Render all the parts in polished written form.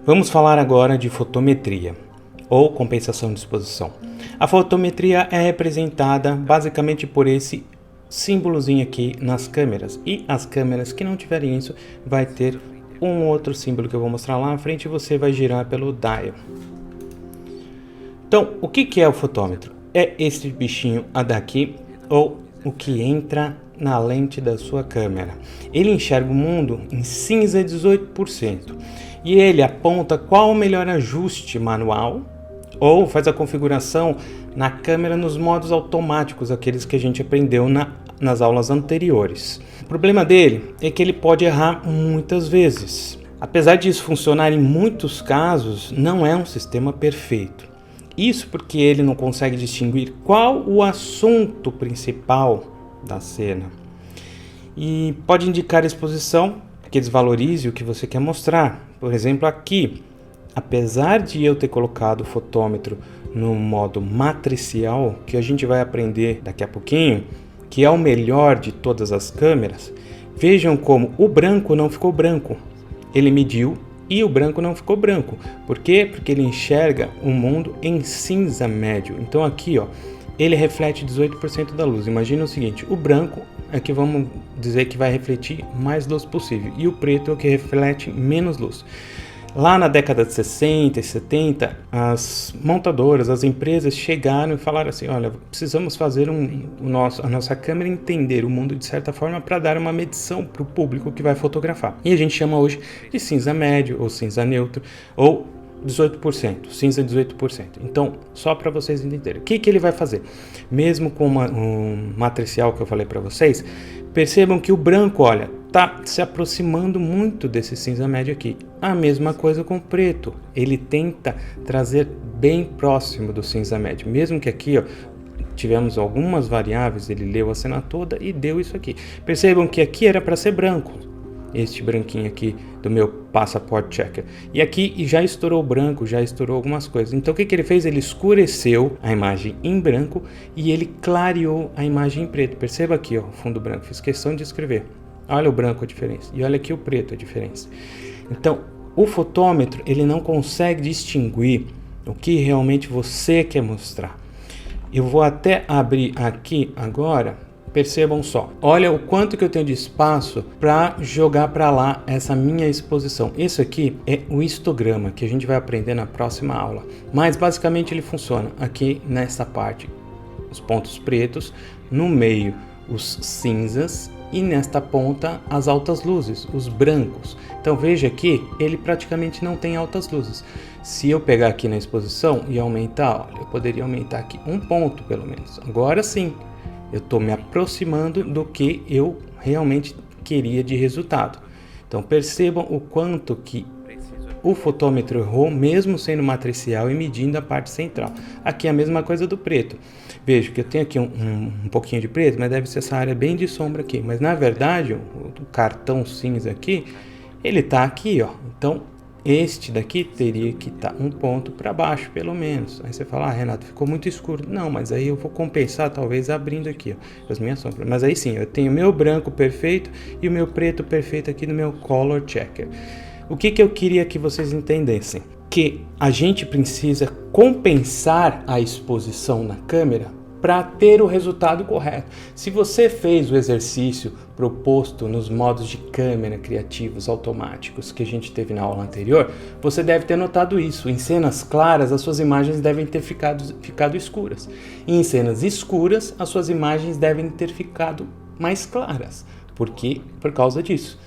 Vamos falar agora de fotometria, ou compensação de exposição. A fotometria é representada basicamente por esse símbolozinho aqui nas câmeras, e as câmeras que não tiverem isso vai ter um outro símbolo que eu vou mostrar lá na frente e você vai girar pelo dial. Então, o que é o fotômetro? É esse bichinho daqui, ou o que entra na lente da sua câmera. Ele enxerga o mundo em cinza 18% e ele aponta qual o melhor ajuste manual ou faz a configuração na câmera nos modos automáticos, aqueles que a gente aprendeu nas aulas anteriores. O problema dele é que ele pode errar muitas vezes. Apesar disso funcionar em muitos casos, não é um sistema perfeito. Isso porque ele não consegue distinguir qual o assunto principal da cena. E pode indicar a exposição que desvalorize o que você quer mostrar. Por exemplo, aqui, apesar de eu ter colocado o fotômetro no modo matricial, que a gente vai aprender daqui a pouquinho, que é o melhor de todas as câmeras, vejam como o branco não ficou branco. Ele mediu e o branco não ficou branco. Por quê? Porque ele enxerga o mundo em cinza médio. Então aqui, ó, ele reflete 18% da luz. Imagina o seguinte, o branco é que vamos dizer que vai refletir mais luz possível e o preto é o que reflete menos luz. Lá na década de 60 e 70, as montadoras, as empresas chegaram e falaram assim, olha, precisamos fazer a nossa câmera entender o mundo de certa forma para dar uma medição para o público que vai fotografar. E a gente chama hoje de cinza médio ou cinza neutro ou 18%, cinza 18%. Então, só para vocês entenderem. O que ele vai fazer? Mesmo com um matricial que eu falei para vocês, percebam que o branco, olha, está se aproximando muito desse cinza médio aqui. A mesma coisa com o preto. Ele tenta trazer bem próximo do cinza médio. Mesmo que aqui, ó, tivemos algumas variáveis, ele leu a cena toda e deu isso aqui. Percebam que aqui era para ser branco. Este branquinho aqui do meu passport checker. E aqui já estourou branco, já estourou algumas coisas. Então o que ele fez? Ele escureceu a imagem em branco e ele clareou a imagem em preto. Perceba aqui, ó, o fundo branco. Fiz questão de escrever. Olha o branco a diferença. E olha aqui o preto a diferença. Então o fotômetro ele não consegue distinguir o que realmente você quer mostrar. Eu vou até abrir aqui agora. Percebam só, olha o quanto que eu tenho de espaço para jogar para lá essa minha exposição. Isso aqui é o histograma que a gente vai aprender na próxima aula. Mas basicamente ele funciona aqui nessa parte, os pontos pretos, no meio os cinzas e nesta ponta as altas luzes, os brancos. Então veja aqui, ele praticamente não tem altas luzes. Se eu pegar aqui na exposição e aumentar, olha, eu poderia aumentar aqui um ponto pelo menos. Agora sim. Eu estou me aproximando do que eu realmente queria de resultado. Então percebam o quanto que o fotômetro errou, mesmo sendo matricial e medindo a parte central. Aqui é a mesma coisa do preto. Vejo que eu tenho aqui um pouquinho de preto, mas deve ser essa área bem de sombra aqui. Mas na verdade, o cartão cinza aqui, ele está aqui, ó. Então este daqui teria que estar um ponto para baixo, pelo menos. Aí você fala, Renato, ficou muito escuro. Não, mas aí eu vou compensar, talvez abrindo aqui, ó, as minhas sombras. Mas aí sim, eu tenho o meu branco perfeito e o meu preto perfeito aqui no meu color checker. O que eu queria que vocês entendessem? Que a gente precisa compensar a exposição na câmera para ter o resultado correto. Se você fez o exercício proposto nos modos de câmera criativos automáticos que a gente teve na aula anterior, você deve ter notado isso. Em cenas claras, as suas imagens devem ter ficado escuras. E em cenas escuras, as suas imagens devem ter ficado mais claras. Por causa disso.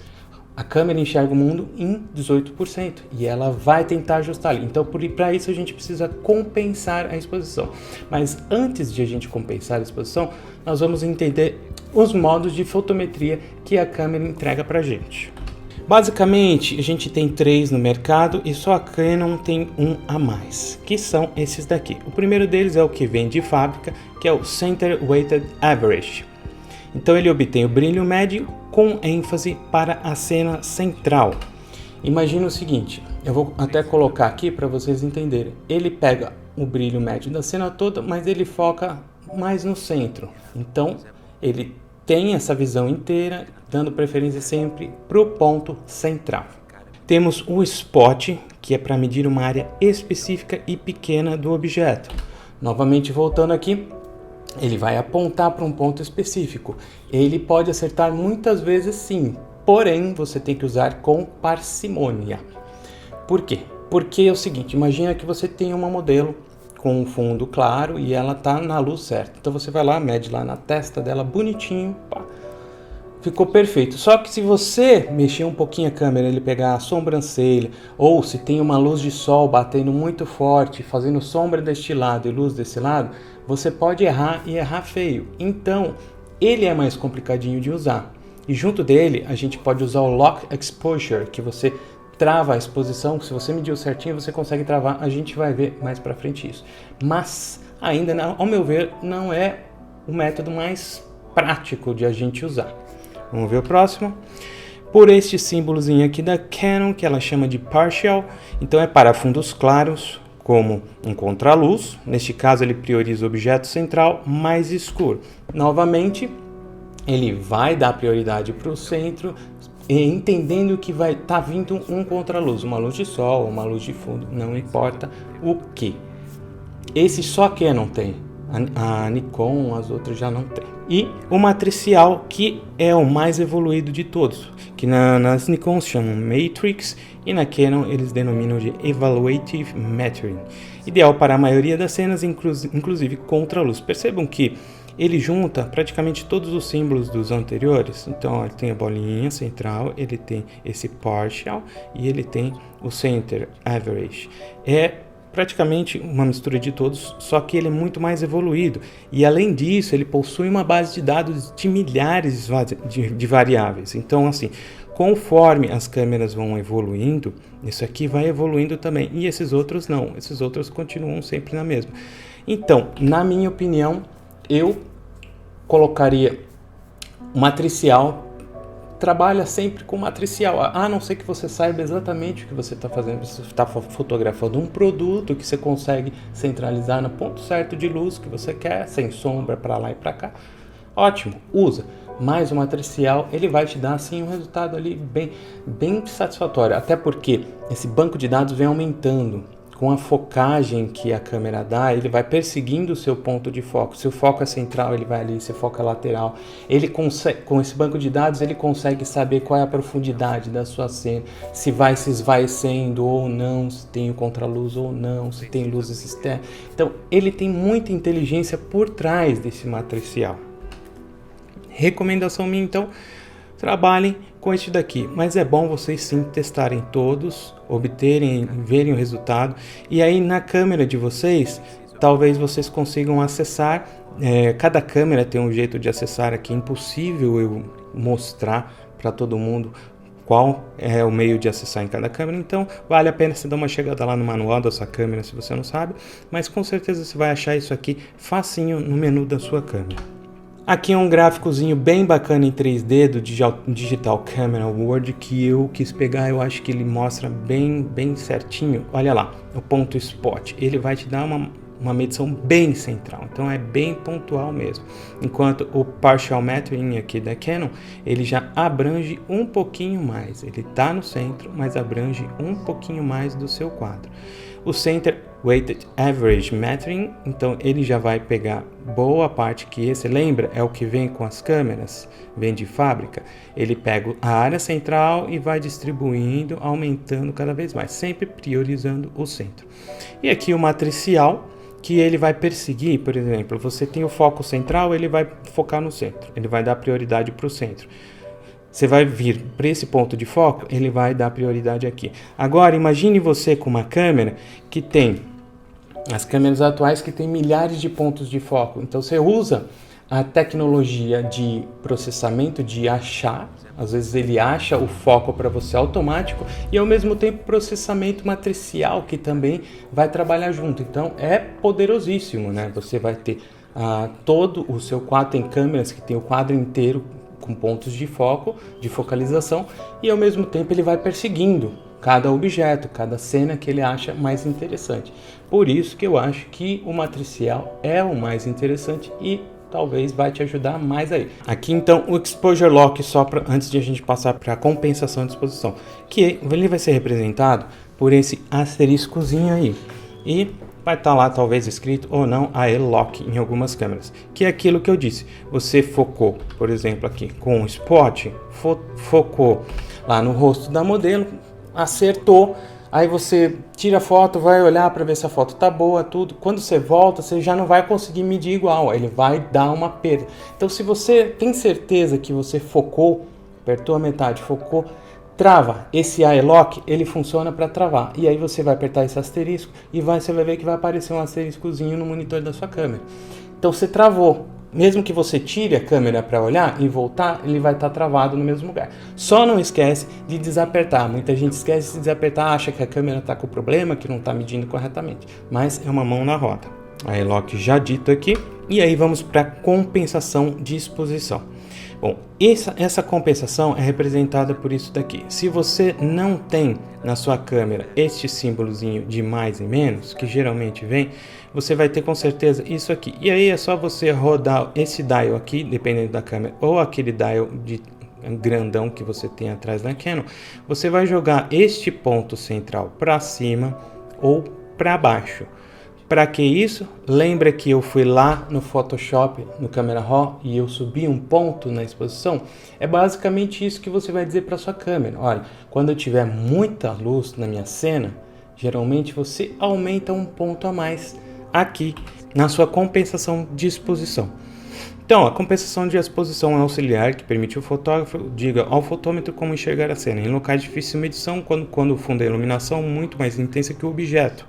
A câmera enxerga o mundo em 18% e ela vai tentar ajustar ali. Então, para isso a gente precisa compensar a exposição. Mas antes de a gente compensar a exposição, nós vamos entender os modos de fotometria que a câmera entrega para a gente. Basicamente, a gente tem 3 no mercado e só a Canon tem um a mais, que são esses daqui. O primeiro deles é o que vem de fábrica, que é o Center Weighted Average. Então ele obtém o brilho médio com ênfase para a cena central. Imagina o seguinte, eu vou até colocar aqui para vocês entenderem. Ele pega o brilho médio da cena toda, mas ele foca mais no centro. Então ele tem essa visão inteira, dando preferência sempre para o ponto central. Temos o spot, que é para medir uma área específica e pequena do objeto. Novamente voltando aqui, ele vai apontar para um ponto específico. Ele pode acertar muitas vezes sim, porém você tem que usar com parcimônia. Por quê? Porque é o seguinte, imagina que você tem uma modelo com um fundo claro e ela está na luz certa. Então você vai lá, mede lá na testa dela bonitinho, pá. Ficou perfeito. Só que se você mexer um pouquinho a câmera, ele pegar a sobrancelha, ou se tem uma luz de sol batendo muito forte, fazendo sombra deste lado e luz desse lado, você pode errar e errar feio. Então, ele é mais complicadinho de usar. E junto dele, a gente pode usar o Lock Exposure, que você trava a exposição. Se você mediu certinho, você consegue travar. A gente vai ver mais pra frente isso. Mas, ainda, ao meu ver, não é o método mais prático de a gente usar. Vamos ver o próximo. Por este símbolozinho aqui da Canon, que ela chama de Partial, então é para fundos claros, como um contraluz. Neste caso, ele prioriza o objeto central mais escuro. Novamente, ele vai dar prioridade para o centro, entendendo que vai estar vindo um contraluz, uma luz de sol, uma luz de fundo, não importa o que. Esse só a Canon tem, a Nikon, as outras já não tem. E o matricial, que é o mais evoluído de todos, que nas Nikon se chamam Matrix e na Canon eles denominam de Evaluative Metering. Ideal para a maioria das cenas, inclusive contraluz. Percebam que ele junta praticamente todos os símbolos dos anteriores. Então ele tem a bolinha central, ele tem esse partial e ele tem o center average. É praticamente uma mistura de todos, só que ele é muito mais evoluído. E além disso, ele possui uma base de dados de milhares de variáveis. Então, assim, conforme as câmeras vão evoluindo, isso aqui vai evoluindo também. E esses outros não, esses outros continuam sempre na mesma. Então, na minha opinião, eu colocaria matricial. Trabalha sempre com matricial, a não ser que você saiba exatamente o que você está fazendo. Você está fotografando um produto que você consegue centralizar no ponto certo de luz que você quer, sem sombra para lá e para cá. Ótimo, usa. Mas o matricial, ele vai te dar assim um resultado ali bem satisfatório. Até porque esse banco de dados vem aumentando. Com a focagem que a câmera dá, ele vai perseguindo o seu ponto de foco. Se o foco é central, ele vai ali. Se o foco é lateral, ele consegue, com esse banco de dados, ele consegue saber qual é a profundidade da sua cena, se vai se esvaecendo ou não, se tem o contraluz ou não, se tem luzes externas. Então, ele tem muita inteligência por trás desse matricial. Recomendação minha, então, trabalhem com este daqui, mas é bom vocês sim testarem todos, verem o resultado, e aí na câmera de vocês, talvez vocês consigam acessar, cada câmera tem um jeito de acessar aqui, impossível eu mostrar para todo mundo qual é o meio de acessar em cada câmera, então vale a pena você dar uma chegada lá no manual da sua câmera se você não sabe, mas com certeza você vai achar isso aqui facinho no menu da sua câmera. Aqui é um gráficozinho bem bacana em 3D do Digital Camera World que eu quis pegar, eu acho que ele mostra bem certinho. Olha lá, o ponto spot, ele vai te dar uma medição bem central, então é bem pontual mesmo. Enquanto o Partial Metering aqui da Canon, ele já abrange um pouquinho mais, ele está no centro, mas abrange um pouquinho mais do seu quadro. O Center Weighted Average Metering, então ele já vai pegar boa parte que esse, lembra, é o que vem com as câmeras, vem de fábrica. Ele pega a área central e vai distribuindo, aumentando cada vez mais, sempre priorizando o centro. E aqui o matricial, que ele vai perseguir, por exemplo, você tem o foco central, ele vai focar no centro, ele vai dar prioridade para o centro. Você vai vir para esse ponto de foco, ele vai dar prioridade aqui. Agora, imagine você com uma câmera que tem, as câmeras atuais que tem milhares de pontos de foco. Então, você usa a tecnologia de processamento de achar, às vezes ele acha o foco para você automático e ao mesmo tempo processamento matricial que também vai trabalhar junto. Então, é poderosíssimo, né? Você vai ter todo o seu quadro, tem câmeras que tem o quadro inteiro com pontos de foco, de focalização, e ao mesmo tempo ele vai perseguindo cada objeto, cada cena que ele acha mais interessante. Por isso que eu acho que o matricial é o mais interessante e talvez vai te ajudar mais aí. Aqui então o Exposure Lock, só antes de a gente passar para a compensação de exposição, que ele vai ser representado por esse asteriscozinho aí. E vai estar lá talvez escrito ou não AE Lock em algumas câmeras, que é aquilo que eu disse. Você focou, por exemplo, aqui com o spot, focou lá no rosto da modelo, acertou, aí você tira a foto, vai olhar para ver se a foto tá boa, tudo. Quando você volta, você já não vai conseguir medir igual, ele vai dar uma perda. Então, se você tem certeza que você focou, apertou a metade, focou, trava. Esse AE Lock, ele funciona para travar. E aí você vai apertar esse asterisco e você vai ver que vai aparecer um asteriscozinho no monitor da sua câmera. Então você travou. Mesmo que você tire a câmera para olhar e voltar, ele vai estar travado no mesmo lugar. Só não esquece de desapertar. Muita gente esquece de desapertar, acha que a câmera está com problema, que não está medindo corretamente. Mas é uma mão na roda. AE Lock já dito aqui. E aí vamos para a compensação de exposição. Bom, essa compensação é representada por isso daqui. Se você não tem na sua câmera este símbolozinho de mais e menos, que geralmente vem, você vai ter com certeza isso aqui. E aí é só você rodar esse dial aqui, dependendo da câmera, ou aquele dial de grandão que você tem atrás da Canon. Você vai jogar este ponto central para cima ou para baixo. Para que isso? Lembra que eu fui lá no Photoshop, no Camera Raw, e eu subi um ponto na exposição? É basicamente isso que você vai dizer para sua câmera. Olha, quando eu tiver muita luz na minha cena, geralmente você aumenta um ponto a mais aqui na sua compensação de exposição. Então, a compensação de exposição é auxiliar, que permite o fotógrafo diga ao fotômetro como enxergar a cena. Em locais difíceis de medição, quando o fundo é iluminação muito mais intensa que o objeto.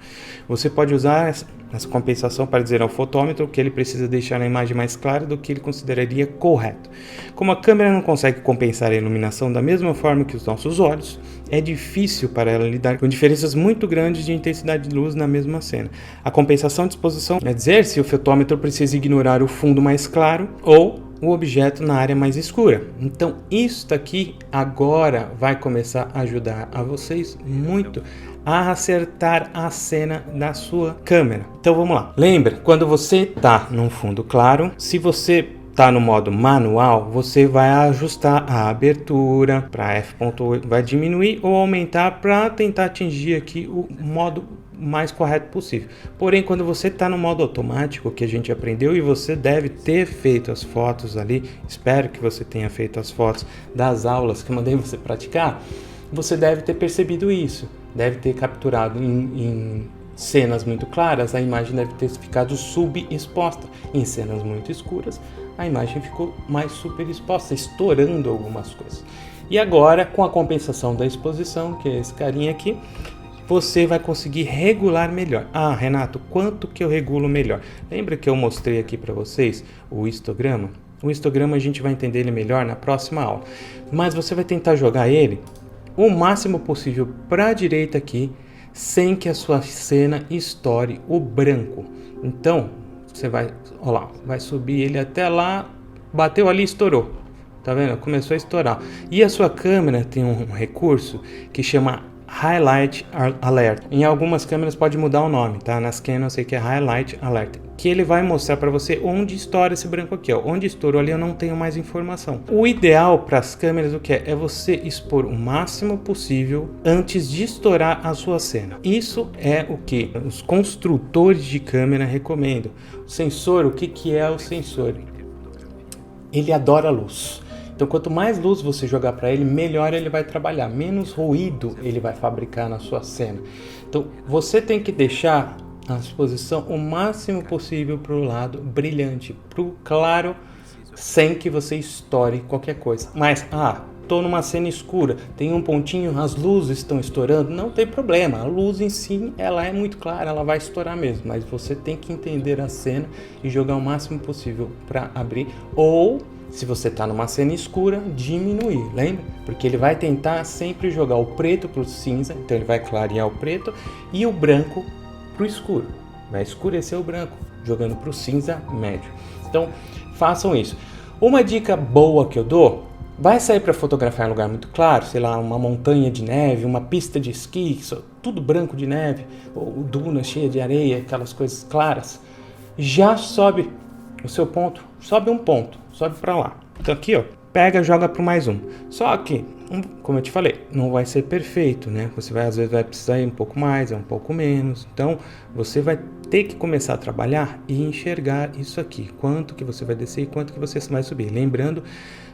Você pode usar essa compensação para dizer ao fotômetro que ele precisa deixar a imagem mais clara do que ele consideraria correto. Como a câmera não consegue compensar a iluminação da mesma forma que os nossos olhos, é difícil para ela lidar com diferenças muito grandes de intensidade de luz na mesma cena. A compensação de exposição é dizer se o fotômetro precisa ignorar o fundo mais claro ou o objeto na área mais escura. Então isso daqui agora vai começar a ajudar a vocês muito a acertar a cena da sua câmera. Então vamos lá. Lembra, quando você está num fundo claro, se você está no modo manual, você vai ajustar a abertura para f.8, vai diminuir ou aumentar para tentar atingir aqui o modo mais correto possível. Porém, quando você está no modo automático, que a gente aprendeu, e você deve ter feito as fotos ali, espero que você tenha feito as fotos das aulas que eu mandei você praticar, você deve ter percebido isso, deve ter capturado em cenas muito claras, a imagem deve ter ficado subexposta. Em cenas muito escuras, a imagem ficou mais superexposta, estourando algumas coisas. E agora, com a compensação da exposição, que é esse carinha aqui, você vai conseguir regular melhor. Ah, Renato, quanto que eu regulo melhor? Lembra que eu mostrei aqui para vocês o histograma? O histograma a gente vai entender ele melhor na próxima aula. Mas você vai tentar jogar ele o máximo possível para a direita aqui, sem que a sua cena estoure o branco. Então, você vai, ó lá, vai subir ele até lá, bateu ali e estourou. Tá vendo? Começou a estourar. E a sua câmera tem um recurso que chama Highlight Alert. Em algumas câmeras pode mudar o nome, tá? Nas Canon eu sei que é Highlight Alert, que ele vai mostrar para você onde estoura esse branco aqui, ó. Onde estourou ali eu não tenho mais informação. O ideal para as câmeras o que é? É você expor o máximo possível antes de estourar a sua cena. Isso é o que os construtores de câmera recomendam. O sensor, o que é o sensor? Ele adora luz. Então, quanto mais luz você jogar para ele, melhor ele vai trabalhar, menos ruído ele vai fabricar na sua cena. Então, você tem que deixar a exposição o máximo possível para o lado brilhante, para o claro, sem que você estoure qualquer coisa. Mas, estou numa cena escura, tem um pontinho, as luzes estão estourando, não tem problema. A luz em si, ela é muito clara, ela vai estourar mesmo, mas você tem que entender a cena e jogar o máximo possível para abrir, ou se você está numa cena escura, diminuir, lembra? Porque ele vai tentar sempre jogar o preto para o cinza, então ele vai clarear o preto, e o branco para o escuro. Vai escurecer o branco, jogando para o cinza médio. Então, façam isso. Uma dica boa que eu dou, vai sair para fotografar em lugar muito claro, sei lá, uma montanha de neve, uma pista de esqui, tudo branco de neve, ou duna cheia de areia, aquelas coisas claras. Já sobe o seu ponto, sobe um ponto, sobe para lá. Então aqui, ó, pega, joga para mais um. Só que, como eu te falei, não vai ser perfeito, né? Você vai, às vezes, vai precisar ir um pouco mais, um pouco menos. Então, você vai ter que começar a trabalhar e enxergar isso aqui. Quanto que você vai descer e quanto que você vai subir. Lembrando,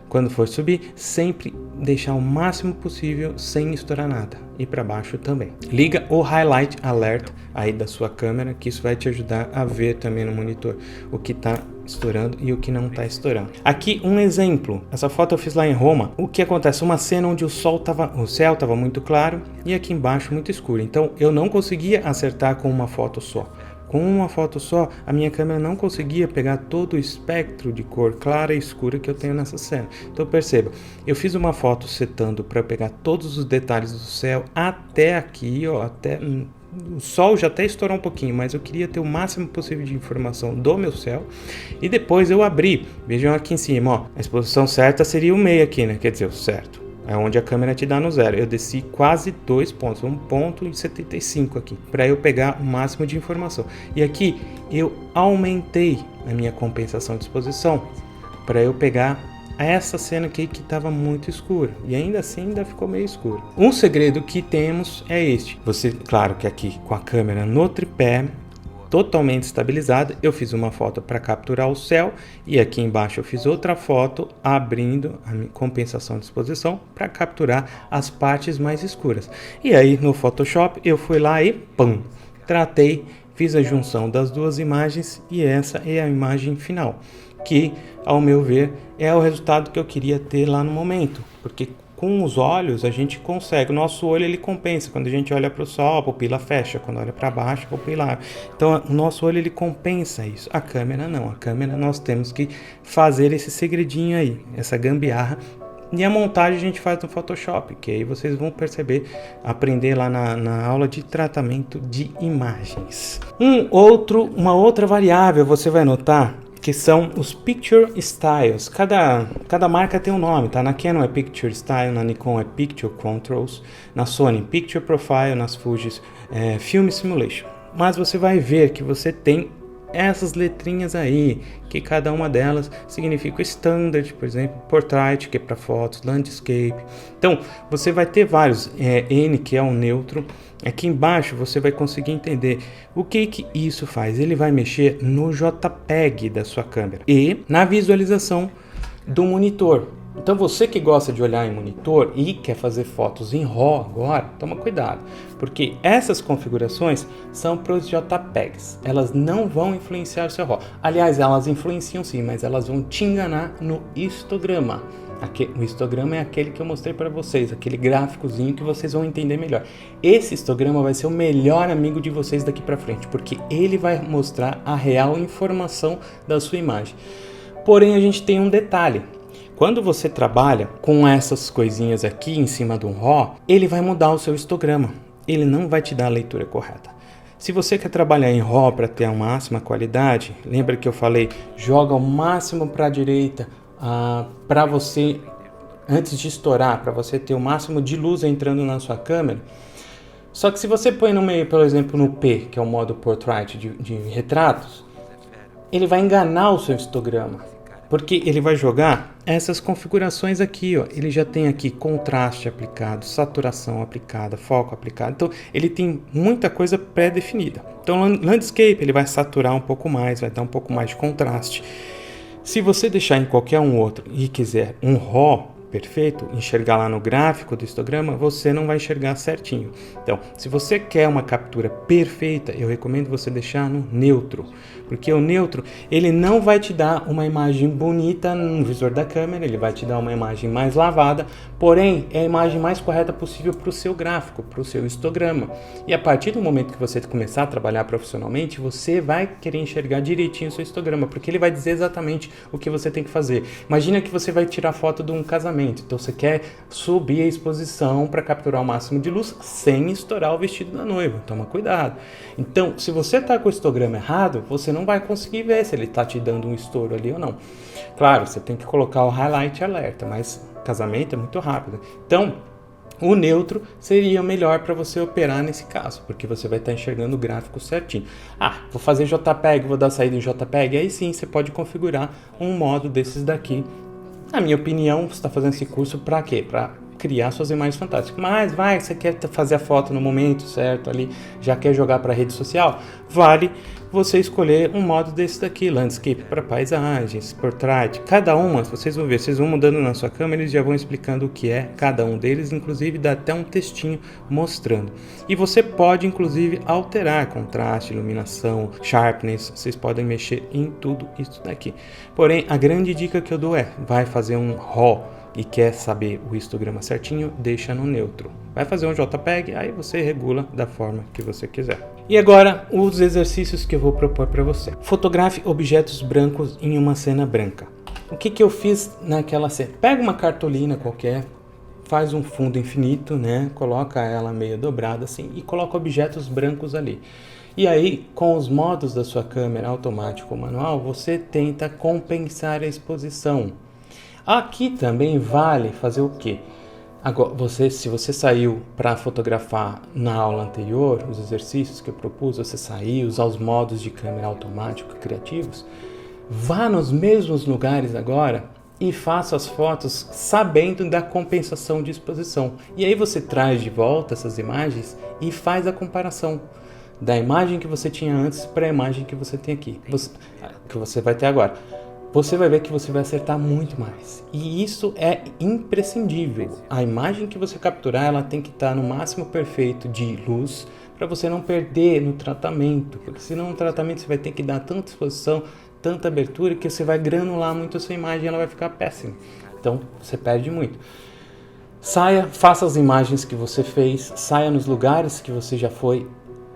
quando for subir, sempre deixar o máximo possível sem estourar nada. E para baixo também. Liga o Highlight Alert aí da sua câmera, que isso vai te ajudar a ver também no monitor o que está estourando e o que não está estourando. Aqui um exemplo. Essa foto eu fiz lá em Roma. O que acontece? Uma cena onde o céu estava muito claro e aqui embaixo muito escuro. Então eu não conseguia acertar com uma foto só. Com uma foto só, a minha câmera não conseguia pegar todo o espectro de cor clara e escura que eu tenho nessa cena. Então perceba, eu fiz uma foto setando para pegar todos os detalhes do céu até aqui, ó, até o sol já até estourou um pouquinho, mas eu queria ter o máximo possível de informação do meu céu. E depois eu abri, vejam aqui em cima, ó, a exposição certa seria o meio aqui, né? Quer dizer, o certo. É onde a câmera te dá no zero. Eu desci quase 2 pontos, 1,75 aqui, para eu pegar o máximo de informação. E aqui eu aumentei a minha compensação de exposição para eu pegar essa cena aqui que estava muito escura. E ainda assim ainda ficou meio escuro. Um segredo que temos é este. Você, claro que aqui com a câmera no tripé, totalmente estabilizada, eu fiz uma foto para capturar o céu e aqui embaixo eu fiz outra foto abrindo a minha compensação de exposição para capturar as partes mais escuras. E aí no Photoshop eu fui lá e tratei, fiz a junção das duas imagens e essa é a imagem final, que ao meu ver é o resultado que eu queria ter lá no momento, porque com os olhos a gente consegue, o nosso olho ele compensa, quando a gente olha para o sol a pupila fecha, quando olha para baixo a pupila abre. Então o nosso olho ele compensa isso, a câmera não, a câmera nós temos que fazer esse segredinho aí, essa gambiarra, e a montagem a gente faz no Photoshop, que aí vocês vão perceber, aprender lá na aula de tratamento de imagens. Uma outra variável você vai notar que são os Picture Styles. Cada marca tem um nome, tá? Na Canon é Picture Style, na Nikon é Picture Controls, na Sony Picture Profile, nas Fuji Film Simulation. Mas você vai ver que você tem essas letrinhas aí, que cada uma delas significa o Standard, por exemplo, Portrait, que é para fotos, Landscape. Então, você vai ter vários, N, que é um neutro. Aqui embaixo você vai conseguir entender o que isso faz. Ele vai mexer no JPEG da sua câmera e na visualização do monitor. Então você que gosta de olhar em monitor e quer fazer fotos em RAW agora, toma cuidado, porque essas configurações são para os JPEGs, elas não vão influenciar o seu RAW. Aliás, elas influenciam sim, mas elas vão te enganar no histograma. O histograma é aquele que eu mostrei para vocês, aquele gráficozinho que vocês vão entender melhor. Esse histograma vai ser o melhor amigo de vocês daqui para frente, porque ele vai mostrar a real informação da sua imagem. Porém, a gente tem um detalhe. Quando você trabalha com essas coisinhas aqui em cima de um RAW, ele vai mudar o seu histograma. Ele não vai te dar a leitura correta. Se você quer trabalhar em RAW para ter a máxima qualidade, lembra que eu falei, joga o máximo para a direita, para você, antes de estourar, para você ter o máximo de luz entrando na sua câmera. Só que se você põe no meio, por exemplo, no P, que é o modo Portrait de retratos, ele vai enganar o seu histograma, porque ele vai jogar essas configurações aqui, ó. Ele já tem aqui contraste aplicado, saturação aplicada, foco aplicado. Então ele tem muita coisa pré-definida. Então Landscape ele vai saturar um pouco mais, vai dar um pouco mais de contraste. Se você deixar em qualquer um outro e quiser um RAW perfeito, enxergar lá no gráfico do histograma, você não vai enxergar certinho. Então, se você quer uma captura perfeita, eu recomendo você deixar no neutro, porque o neutro, ele não vai te dar uma imagem bonita no visor da câmera, ele vai te dar uma imagem mais lavada, porém, é a imagem mais correta possível para o seu gráfico, para o seu histograma. E a partir do momento que você começar a trabalhar profissionalmente, você vai querer enxergar direitinho o seu histograma, porque ele vai dizer exatamente o que você tem que fazer. Imagina que você vai tirar foto de um casamento, então você quer subir a exposição para capturar o máximo de luz sem estourar o vestido da noiva, toma cuidado. Então, se você está com o histograma errado, você não vai conseguir ver se ele está te dando um estouro ali ou não. Claro, você tem que colocar o highlight alerta, mas casamento é muito rápido. Então, O neutro seria melhor para você operar nesse caso, porque você vai estar enxergando o gráfico certinho. Ah, vou fazer JPEG, vou dar saída em JPEG, aí sim você pode configurar um modo desses daqui. Na minha opinião, você está fazendo esse curso para quê? Para criar suas imagens fantásticas. Mas você quer fazer a foto no momento certo ali, já quer jogar para rede social, vale você escolher um modo desse daqui, landscape para paisagens, portrait, cada uma, vocês vão ver, vocês vão mudando na sua câmera e já vão explicando o que é cada um deles, inclusive dá até um textinho mostrando. E você pode inclusive alterar contraste, iluminação, sharpness, vocês podem mexer em tudo isso daqui. Porém, a grande dica que eu dou é, vai fazer um RAW e quer saber o histograma certinho, deixa no neutro. Vai fazer um JPEG, aí você regula da forma que você quiser. E agora, os exercícios que eu vou propor para você. Fotografe objetos brancos em uma cena branca. O que eu fiz naquela cena? Pega uma cartolina qualquer, faz um fundo infinito, né? Coloca ela meio dobrada assim e coloca objetos brancos ali. E aí, com os modos da sua câmera automático ou manual, você tenta compensar a exposição. Aqui também vale fazer o quê? Agora, se você saiu para fotografar na aula anterior, os exercícios que eu propus, você saiu, usar os modos de câmera automático criativos, vá nos mesmos lugares agora e faça as fotos sabendo da compensação de exposição. E aí você traz de volta essas imagens e faz a comparação da imagem que você tinha antes para a imagem que você tem aqui, que você vai ter agora. Você vai ver que você vai acertar muito mais. E isso é imprescindível. A imagem que você capturar, ela tem que estar no máximo perfeito de luz, para você não perder no tratamento. Porque senão no tratamento você vai ter que dar tanta exposição, tanta abertura, que você vai granular muito a sua imagem e ela vai ficar péssima. Então você perde muito. Saia, faça as imagens que você fez, saia nos lugares que você já foi,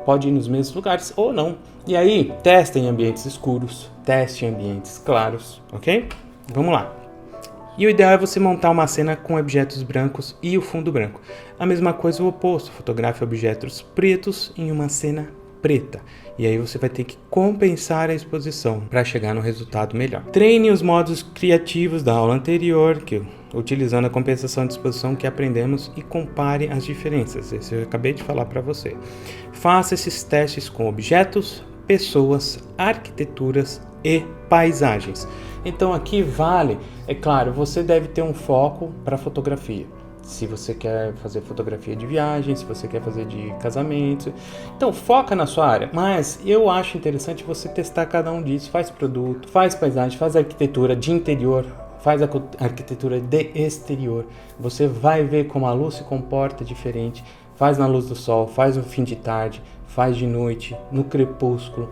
pode ir nos mesmos lugares ou não. E aí, teste em ambientes escuros, teste em ambientes claros, ok? Vamos lá. E o ideal é você montar uma cena com objetos brancos e o fundo branco. A mesma coisa o oposto, fotografe objetos pretos em uma cena preta. E aí você vai ter que compensar a exposição para chegar no resultado melhor. Treine os modos criativos da aula anterior, utilizando a compensação de exposição que aprendemos, e compare as diferenças. Esse eu acabei de falar para você. Faça esses testes com objetos, pessoas, arquiteturas e paisagens. Então aqui vale, é claro, você deve ter um foco para fotografia. Se você quer fazer fotografia de viagem, se você quer fazer de casamento, então foca na sua área. Mas eu acho interessante você testar cada um disso. Faz produto, faz paisagem, faz arquitetura de interior, faz a arquitetura de exterior. Você vai ver como a luz se comporta diferente. Faz na luz do sol, faz no fim de tarde, faz de noite, no crepúsculo.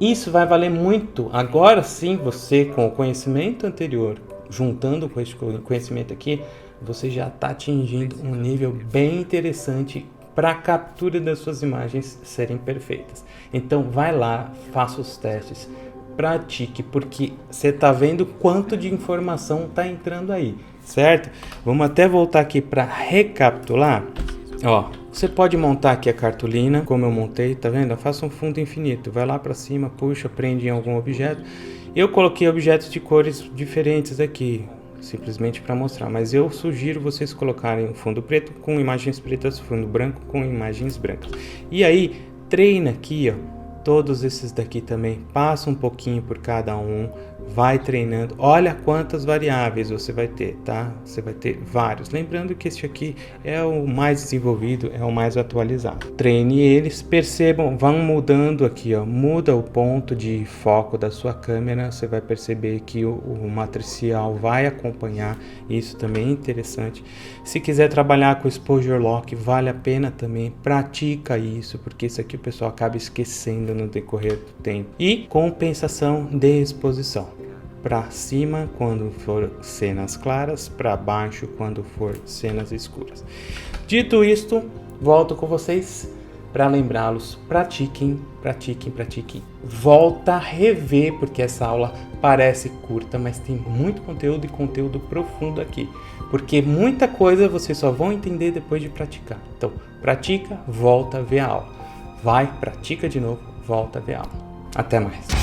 Isso vai valer muito. Agora sim, você com o conhecimento anterior, juntando com esse conhecimento aqui, você já está atingindo um nível bem interessante para a captura das suas imagens serem perfeitas. Então vai lá, faça os testes, pratique, porque você está vendo quanto de informação está entrando aí, certo? Vamos até voltar aqui para recapitular. Ó, você pode montar aqui a cartolina, como eu montei, tá vendo? Faça um fundo infinito, vai lá para cima, puxa, prende em algum objeto. Eu coloquei objetos de cores diferentes aqui, simplesmente para mostrar, mas eu sugiro vocês colocarem um fundo preto com imagens pretas, fundo branco com imagens brancas. E aí, treina aqui, ó, todos esses daqui também, passa um pouquinho por cada um, vai treinando, olha quantas variáveis você vai ter, tá? Você vai ter vários, lembrando que este aqui é o mais desenvolvido, é o mais atualizado. Treine eles, percebam, vão mudando aqui, ó, muda o ponto de foco da sua câmera, você vai perceber que o matricial vai acompanhar, isso também é interessante. Se quiser trabalhar com exposure lock, vale a pena também, pratica isso, porque isso aqui o pessoal acaba esquecendo no decorrer do tempo. E compensação de exposição. Para cima quando for cenas claras, para baixo quando for cenas escuras. Dito isto, volto com vocês para lembrá-los, pratiquem, pratiquem, pratiquem. Volta a rever, porque essa aula parece curta, mas tem muito conteúdo e conteúdo profundo aqui. Porque muita coisa vocês só vão entender depois de praticar. Então, pratica, volta a ver a aula. Vai, pratica de novo, volta a ver a aula. Até mais.